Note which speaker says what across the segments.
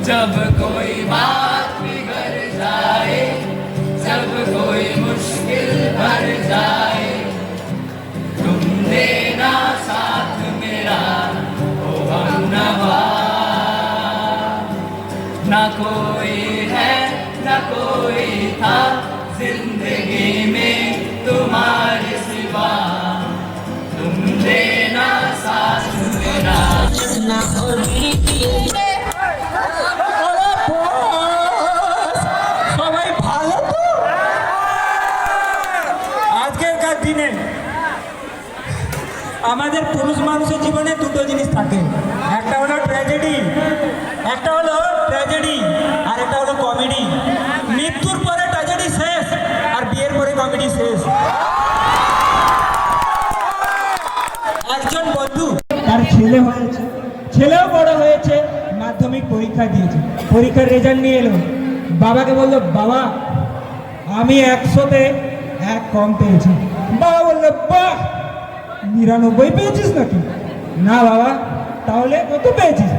Speaker 1: जब कोई बात बिगड़ जाए, जब कोई मुश्किल भर जाए, तुम देना साथ मेरा ओ हमनवा। ना कोई है ना कोई था जिंदगी में तुम्हारे सिवा, तुम देना साथ मेरा।
Speaker 2: দিনে আমাদের পুরুষ মানুষের জীবনে দুটো জিনিস থাকে, একটা হলো ট্র্যাজেডি, আর একটা হলো কমেডি। মৃত্যুর পরে ট্র্যাজেডি শেষ আর বিয়ের পরে কমেডি শেষ। একজন বন্ধু তার ছেলে হয়েছে, ছেলেও বড় হয়েছে, মাধ্যমিক পরীক্ষা দিয়েছে, পরীক্ষার রেজাল্ট নিয়ে এলো, বাবাকে বললো বাবা আমি 100-তে 1 কম পেয়েছি। বাবা বললো বাহ 99 পেয়েছিস নাকি? না বাবা। তাহলে কত পেয়েছিস?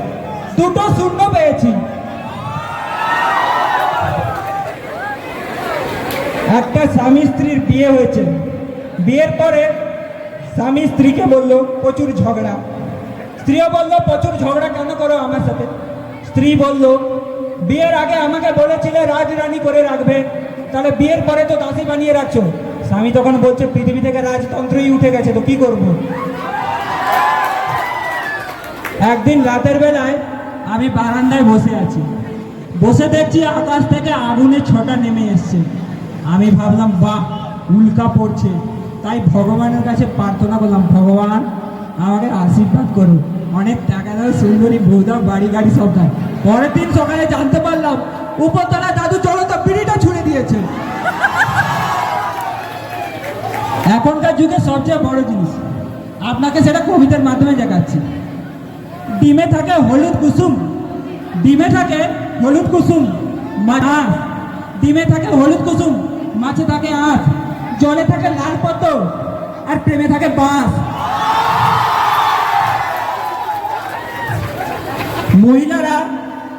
Speaker 2: 2টো শূন্য পেয়েছি। একটা স্বামী স্ত্রীর বিয়ে হয়েছে, বিয়ের পরে স্বামী স্ত্রীকে বললো প্রচুর ঝগড়া, স্ত্রীও বললো প্রচুর ঝগড়া কেন করো আমার সাথে? স্ত্রী বললো বিয়ের আগে আমাকে বলেছিলে রাজরানী করে রাখবে, তাহলে বিয়ের পরে তো দাসী বানিয়ে রাখছো। স্বামী তখন বলছে পৃথিবী থেকে রাজতন্ত্রই উঠে গেছে, তো কি করব? একদিন রাতের বেলায় আমি বারান্দায় বসে আছি, বসে দেখছি আকাশ থেকে আগুনের ছটা নেমে এসছে। আমি ভাবলাম বাহ উল্কা পড়ছে, তাই ভগবানের কাছে প্রার্থনা করলাম ভগবান আমাকে আশীর্বাদ করুন, অনেক টাকা দাও, সুন্দরী বউ দাও, বাড়ি গাড়ি সব দাও। পরের দিন সকালে জানতে পারলাম উপরতলা দাদু চলো তো বিড়িটা ছুঁড়ে দিয়েছে। এখনকার যুগে সবচেয়ে বড় জিনিস আপনাকে সেটা কবিতার মাধ্যমে দেখাচ্ছি। ডিমে থাকে হলুদ কুসুম, ডিমে থাকে হলুদ কুসুম মাছ, ডিমে থাকে হলুদ কুসুম, মাছে থাকে আঁশ, জলে থাকে লাল পদ্ম, আর প্রেমে থাকে বাঁশ।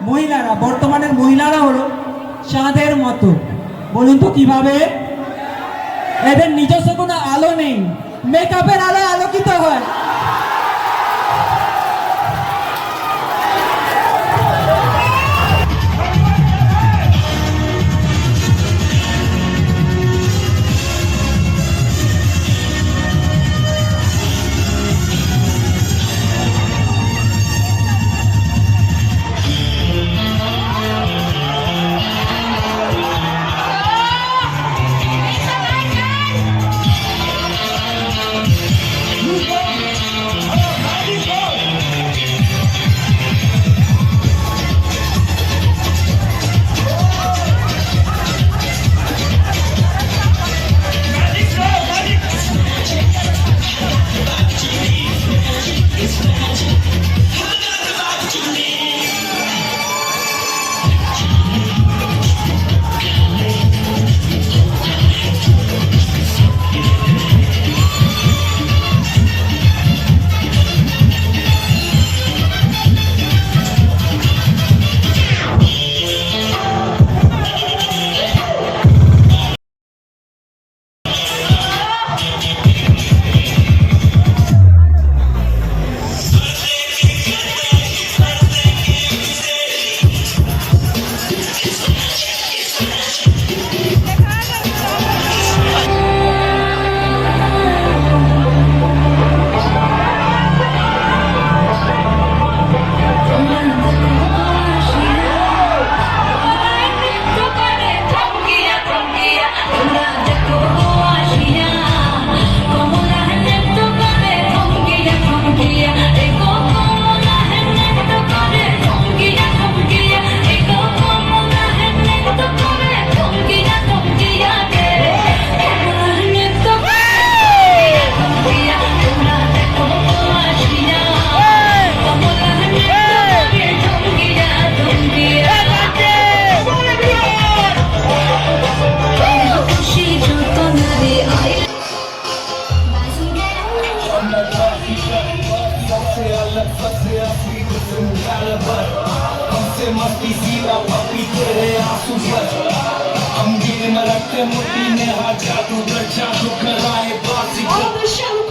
Speaker 2: মহিলারা বর্তমানের মহিলারা হলো চাঁদের মতো। বলুন তো কিভাবে? এদের নিজস্ব কোনো আলো নেই, মেকআপের আলো আলোকিত হয়।
Speaker 3: अलग सबसे असली हुस्न कैलिबर हमसे मस्ती सीधा पपी तेरे आंसू पर हम दिल में रखते मुट्ठी में हाथ जादू कर जादू कराए बासी
Speaker 4: All the show